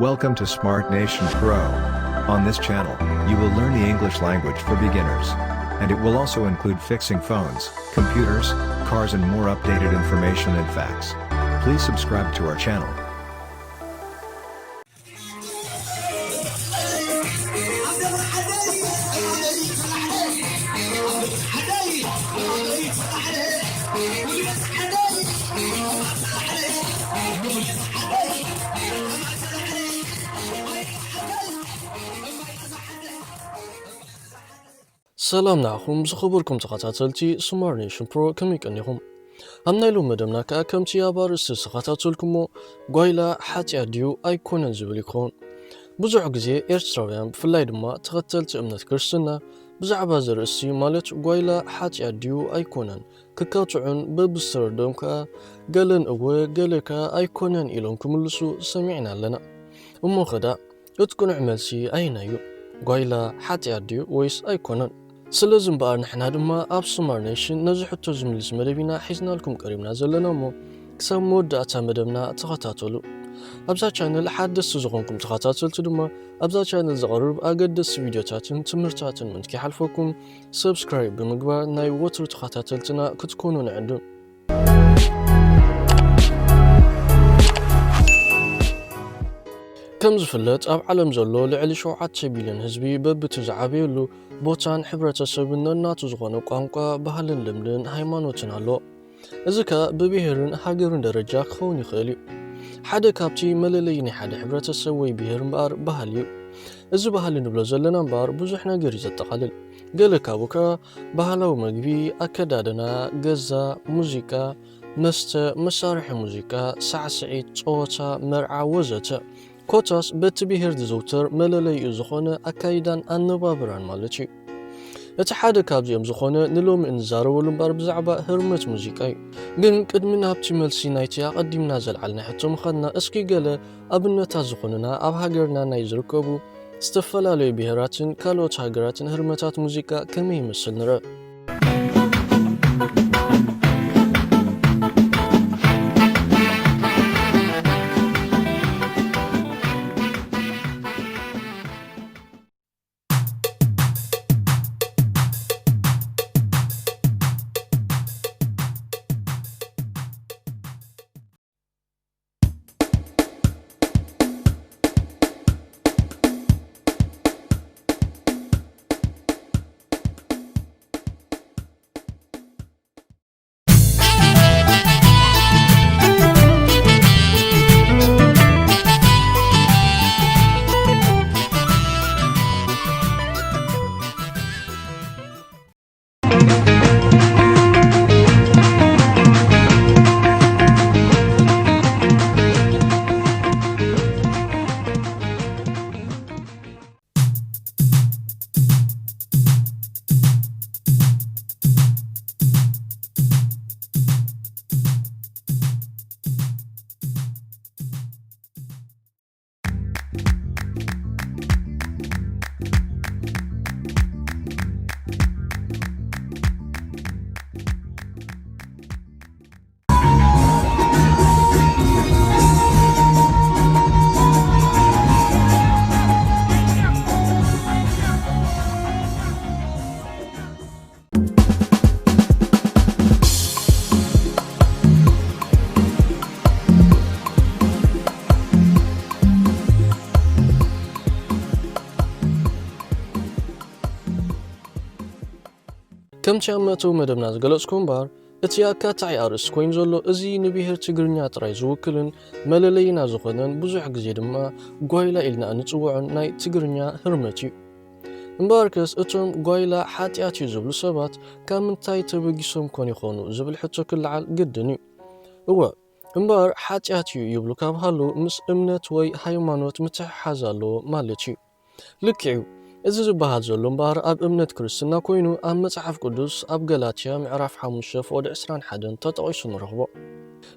Welcome to SmartNationPro. On this channel, you will learn the English language for beginners. And it will also include fixing phones, computers, cars and more updated information and facts. Please subscribe to our channel. سلام نعم زخبركم تخاتاتلتي SmartNationPro كم يكنيهم أمنايلو مدبنا كم تيابار استسخاتاتلكم قايلا حاتيات ديو ኣይኮነን ዝብል ይኾን ብዙሕ ግዜ ኤርትራውያን ብፍላይ ድማ ተኸተልቲ እምነት ክርስትና ብዛዕባ ዘርእሲ ማለት ጓይላ ሓጢያት ድዩ ኣይኮነን ክካትዑን በብዝተረድኦም ከዓ ገለን እወ ገለካ ኣይኮነን ኢሎም ክምልሱ ሰሚዕና ኣለና እሞ ኸዳ እቲ ቅኑዕ መልሲ ኣይና እዩ ጓይላ ሓጢያት ድዩ ወይስ ኣይኮነን ስለዚ እምበኣር ንሕና ድማ ኣብ SmartNation ነዚ ሕቶ ዝምልስ መደብና ሒዝናልኩም ቀሪብና ዘለና እሞ ክሳብ መወዳእታ መደብና ተኸታተሉ ኣብዛ ቻነል ሓደስቲ ዝኾንኩም ተኸታተልቲ ድማ ኣብዛ ቻነል ዝቐርብ ኣገደስቲ ቪድዮታትን ትምህርታትን ምንት ከይሓልፈኩም ሰብስክራይብ ብምግባር ናይ ወትሩ ተኸታተልትና ክትኮኑ ንዕድም ከም ዝፍለጥ ኣብ ዓለም ዘሎ ልዕሊ 7 ቢልዮን ህዝቢ በብቲ ዝዓበየሉ ቦታን ሕብረተሰብን ነናቱ ዝኾነ ቋንቋ ባህልን ልምድን ሃይማኖትን ኣሎ እዚ ከዓ ብብሔርን ሃገርን ደረጃ ክኸውን ይኽእል እዩ ሓደ ካብቲ መለለይ ናይ ሓደ ሕብረተሰብ ወይ ብሔር እምበኣር ባህሊ እዩ እዚ ባህሊ ንብሎ ዘለና እምበኣር ብዙሕ ነገር እዩ ዘጠቓልል ገለ ካብኡ ከዓ ባህላዊ መግቢ ኣከዳድና ገዛ ሙዚቃ መስተ መሳርሒ ሙዚቃ ሳዕስዒት ጨወታ መርዓ ወዘተ ኮታስ በቲ ብሔር ዝዝውተር መለለይኡ ዝኾነ ኣካይዳን ኣነባብራን ማለት እዩ እቲ ሓደ ካብዚኦም ዝኾነ ንሎሚ እንዛረበሉ እምበኣር ብዛዕባ ህርመት ሙዚቃ እዩ ግን ቅድሚ ናብቲ መልሲ ናይቲ ኣቐዲምና ዘልዓልና ሕቶ ምኻድና እስኪ ገለ ኣብነታት ዝኾኑና ኣብ ሃገርና ናይ ዝርከቡ ዝተፈላለዩ ብሔራትን ካልኦት ሃገራትን ህርመታት ሙዚቃ ከመይ ይመስል ንርአ ከምቲ ኣብ መእተዊ መደብና ዝገለጽኩም እምበኣር እቲ ኣካታዒ ኣርእስቲ ኮይኑ ዘሎ እዚ ንብሔር ትግርኛ ጥራይ ዝውክልን መለለይና ዝኾነን ብዙሕ ግዜ ድማ ጓይላ ኢልና እንፅውዖን ናይ ትግርኛ ህርመት እዩ እምበኣር ከስ እቶም ጓይላ ሓጢያት እዩ ዝብሉ ሰባት ካብ ምንታይ ተበጊሶም ኮን ይኾኑ ዝብል ሕቶ ክለዓል ግድን እዩ እወ እምበኣር ሓጢያት እዩ ይብሉ ካብ ሃለዉ ምስ እምነት ወይ ሃይማኖት ምትሕሓዝ ኣለዎ ማለት እዩ ልክዕ እዚ ዝበሃል ዘሎ እምበኣር ኣብ እምነት ክርስትና ኮይኑ ኣብ መጽሓፍ ቅዱስ ኣብ ገላትያ ምዕራፍ 5 ፍቅዲ 21 ተጠቒሱ ንረኽቦ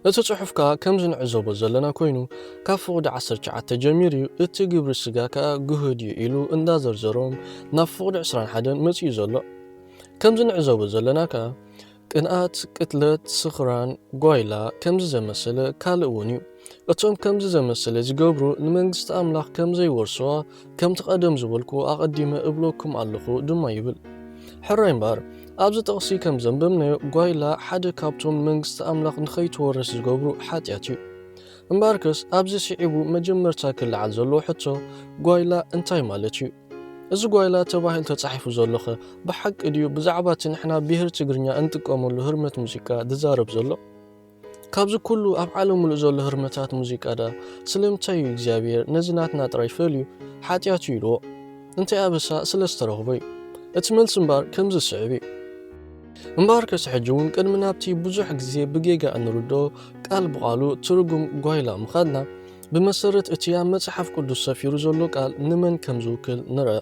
እቲ ጽሑፍ ከዓ ከምዚ ንዕዘቦ ዘለና ኮይኑ ካብ ፍቅዲ 19 ጀሚሩ እቲ ግብሪ ስጋ ከዓ ግህድ እዩ ኢሉ እንዳዘርዘሮም ናብ ፍቅዲ 21 መፅኡ ዘሎ ከምዚ ንዕዘቦ ዘለና ከዓ ቅንኣት ቅትለት ስኽራን ጓይላ ከምዚ ዘመሰለ ካልእ እውን እዩ እቶም ከምዚ ዘመሰለ ዝገብሩ ንመንግስቲ ኣምላኽ ከምዘይ ወርሶዋ ከም ተቐደም ዝበልኩ ኣቐዲመ እብለኩም ኣለኹ ድማ ይብል። ሕራይ እምበር ኣብዚ ጥቕሲ ከም ዘንበብናዮ ጓይላ ሓደ ካብቶም ንመንግስቲ ኣምላኽ ንኸይትወርስ ዝገብሩ ሓጥያት እዩ። እምበርከስ ኣብዚ ስዒቡ መጀመርታ ክለዓል ዘሎ ሕቶ ጓይላ እንታይ ማለት እዩ? እዚ ጓይላ ተባሂሉ ተጻሒፉ ዘሎኸ ብሓቂ ድዩ ብዛዕባ እቲ ንሕና ብሄር ትግርኛ እንጥቀመሉ ህርመት ሙዚቃ ዝዛረብ ዘሎ? ካብዚ ኩሉ ኣብ ዓለም ሙሉእ ዘሎ ህርመታት ሙዚቃ ዳ ስለምንታይ እዩ እግዚኣብሔር ነዚ ናትና ጥራይ ፈልዩ ሓጥያት እዩ ኢልዎ? እንታይ ኣበሳ ስለ ዝተረኽቦ እዩ? እቲ መልሲ እምበር ከምዚ ስዕብ እዩ። እምበርከስ ሕጂ እውን ቅድሚ ናብቲ ብዙሕ ግዜ ብጌጋ እንርድኦ ቃል ብቓሉ ትርጉም ጓይላ ምኻድና ብመሰረት እቲ ኣብ መጽሓፍ ቅዱስ ሰፊሩ ዘሎ ቃል ንመን ከም ዝውክል ንርአ።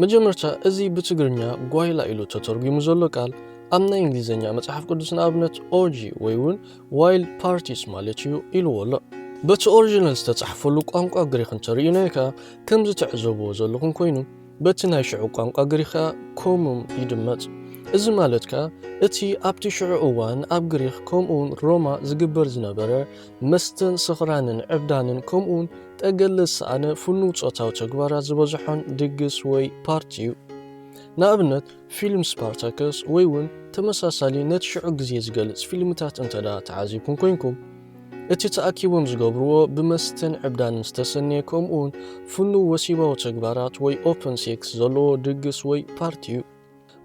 መጀመርታ እዚ ብትግርኛ ጓይላ ኢሉ ተተርጉሙ ዘሎ ቃል ኣብ ናይ እንግሊዝኛ መጽሓፍ ቅዱስ ንኣብነት ኦርጂ ወይ እውን ዋይልድ ፓርቲስ ማለት እዩ ኢልዎ ኣሎ። በቲ ኦሪጂናል ዝተጻሕፈሉ ቋንቋ ግሪክ እንተርእዩናዮ ከዓ ከምዚ ትዕዘብዎ ዘለኹም ኮይኑ በቲ ናይ ሽዑ ቋንቋ ግሪክ ኮሙም ይድመጽ። እዚ ማለት ከዓ እቲ ኣብቲ ሽዑ እዋን ኣብ ግሪክ ከምኡውን ሮማ ዝግበር ዝነበረ መስተን ስኽራንን ዕብዳንን ከምኡውን ጠገለ ዝሰኣነ ፍኑው ፆታዊ ተግባራት ዝበዝሖን ድግስ ወይ ፓርቲ እዩ። ንኣብነት ፊልም ስፓርታከስ ወይ እውን ተመሳሳሊ ነቲ ሽዑ ግዜ ዝገልጽ ፊልምታት እንተዳ ተዓዚብኩም ኮይንኩም እቲ ተኣኪቦም ዝገብርዎ ብመስተን ዕብዳንን ዝተሰነየ ከምኡውን ፍኑው ወሲባዊ ተግባራት ወይ ኦፕን ሴክስ ዘለዎ ድግስ ወይ ፓርቲ እዩ።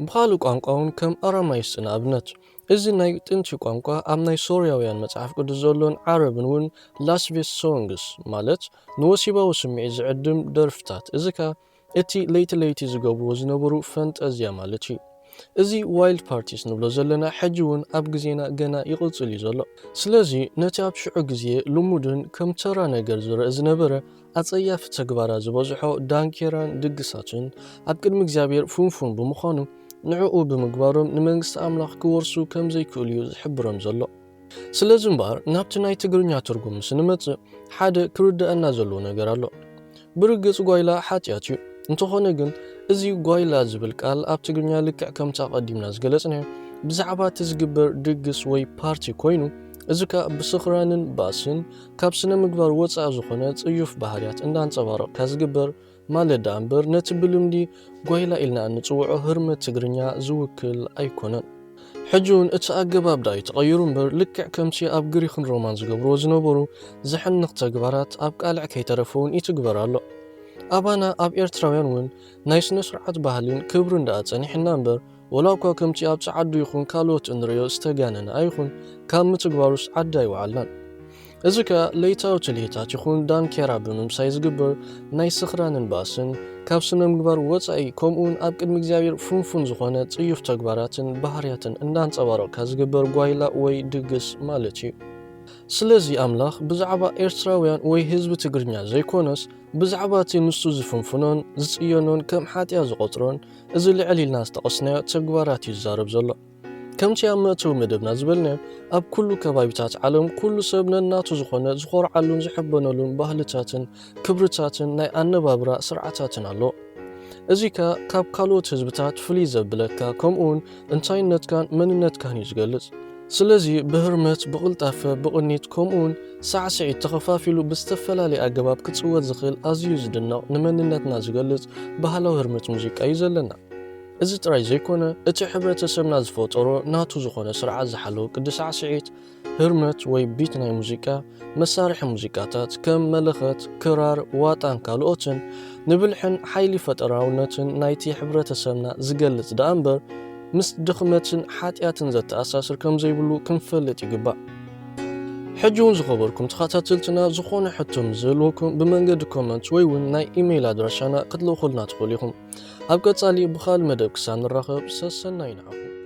ብኻልእ ቋንቋ እውን ከም ኣራማይስ ንኣብነት እዚ ናይ ጥንቲ ቋንቋ ኣብ ናይ ሶርያውያን መጽሓፍ ቅዱስ ዘሎን ዓረብን እውን ላስቬስ ሶንግስ ማለት ንወሲባዊ ስምዒት ዝዕድም ደርፍታት እዚ ከዓ እቲ ለይቲ ዝገብርዎ ዝነበሩ ፈንጠዝያ ማለት እዩ። እዚ ዋይልድ ፓርቲስ ንብሎ ዘለና ሕጂ እውን ኣብ ግዜና ገና ይቕፅል እዩ ዘሎ። ስለዚ ነቲ ኣብ ሽዑ ግዜ ልሙድን ከም ተራ ነገር ዝረአ ዝነበረ ኣጸያፊ ተግባራት ዝበዝሖ ዳንኬራን ድግሳትን ኣብ ቅድሚ እግዚኣብሔር ፉንፉን ብምዃኑ ንዕኡ ብምግባሮም ንመንግስቲ ኣምላኽ ክወርሱ ከም ዘይክእሉ እዩ ዝሕብሮም ዘሎ። ስለዚ እምበር ናብቲ ናይ ትግርኛ ትርጉም ምስ ንመጽእ ሓደ ክርድአና ዘለዎ ነገር ኣሎ። ብርግጽ ጓይላ ሓጥያት እዩ። እንተኾነ ግን እዚ ጓይላ ዝብል ቃል ኣብ ትግርኛ ልክዕ ከምታ ቀዲምና ዝገለጽናዮ ብዛዕባ እቲ ዝግበር ድግስ ወይ ፓርቲ ኮይኑ እዚ ከዓ ብስኽራንን ባእስን ካብ ስነ ምግባር ወፃኢ ዝኾነ ጽዩፍ ባህርያት እንዳንጸባረቕካ ዝግበር ማለት ዳ እምበር ነቲ ብልምዲ ጓይላ ኢልና እንጽውዖ ህርመት ትግርኛ ዝውክል ኣይኮነን። ሕጂ እውን እቲ ኣገባብ ዳ ተቐይሩ እምበር ልክዕ ከምቲ ኣብ ግሪክን ሮማን ዝገብርዎ ዝነበሩ ዘሕንቕ ተግባራት ኣብ ቃልዕ ከይተረፈውን ይትግበር ኣሎ። ኣባና ኣብ ኤርትራውያን እውን ናይ ስነ ስርዓት ባህልን ክብርን ዳ ጸኒሕና እምበር ወላ እኳ ከምቲ ኣብ ጸዓዱ ይኹን ካልኦት እንሪኦ ዝተጋነነ ኣይኹን ካብ ምትግባሩስ ዓዳ ይወዓልናን። እዚ ከዓ ለይታዊ ትልሂታት ይኹን ዳንኬራ ብምምሳይ ዝግበር ናይ ስኽራንን ባእስን ካብ ስነ ምግባር ወፃኢ ከምኡውን ኣብ ቅድሚ እግዚኣብሔር ፉንፉን ዝኾነ ጽዩፍ ተግባራትን ባህርያትን እንዳንጸባረቕካ ዝግበር ጓይላ ወይ ድግስ ማለት እዩ። ስለዚ ኣምላኽ ብዛዕባ ኤርትራውያን ወይ ህዝቢ ትግርኛ ዘይኮነስ ብዛዕባ እቲ ንሱ ዝፍንፍኖን ዝጽዮኖን ከም ሓጥያ ዝቆጥሮን እዚ ልዕል ኢልና ዝተቐስናዮ ተግባራት እዩ ዝዛረብ ዘሎ። ከምቲ ኣብ መእተዊ መደብና ዝበልናዮ ኣብ ኩሉ ከባቢታት ዓለም ኩሉ ሰብ ነናቱ ዝኾነ ዝኮርዓሉን ዝሕበነሉን ባህልታትን ክብርታትን ናይ ኣነባብራ ስርዓታትን ኣሎ። እዚ ከዓ ካብ ካልኦት ህዝብታት ፍልይ ዘብለካ ከምኡውን እንታይነትካን መንነትካን እዩ ዝገልጽ። ስለዚ ብህርመት ብቕልጣፈ ብቕኒት ከምኡውን ሳዕስዒት ተኸፋፊሉ ብዝተፈላለየ ኣገባብ ክጽወት ዝኽእል ኣዝዩ ዝድነቕ ንመንነትና ዝገልጽ ባህላዊ ህርመት ሙዚቃ እዩ ዘለና። እዚ ጥራይ ዘይኮነ እቲ ሕብረተሰብና ዝፈጠሮ ናቱ ዝኾነ ስርዓት ዝሓለወ ቅዲ ሳዕስዒት ህርመት ወይ ቢት ናይ ሙዚቃ መሳርሒ ሙዚቃታት ከም መለኸት፣ ክራር፣ ዋጣን ካልኦትን ንብልሕን ሓይሊ ፈጠራውነትን ናይቲ ሕብረተሰብና ዝገልጽ ዳ እምበር ምስ ድኽመትን ሓጥያትን ዘተኣሳስር ከም ዘይብሉ ክንፈልጥ ይግባእ። ሕጂ እውን ዝኸበርኩም ተኸታተልትና ዝኾነ ሕቶ ዝህልወኩም ብመንገዲ ኮመንት ወይ እውን ናይ ኢሜይል ኣድራሻና ክትልእኹልና ትኽእሉ ኢኹም። ኣብ ቀጻሊ ብኻልእ መደብ ክሳብ ንራኸብ ሰሰናይ ንዓኹም።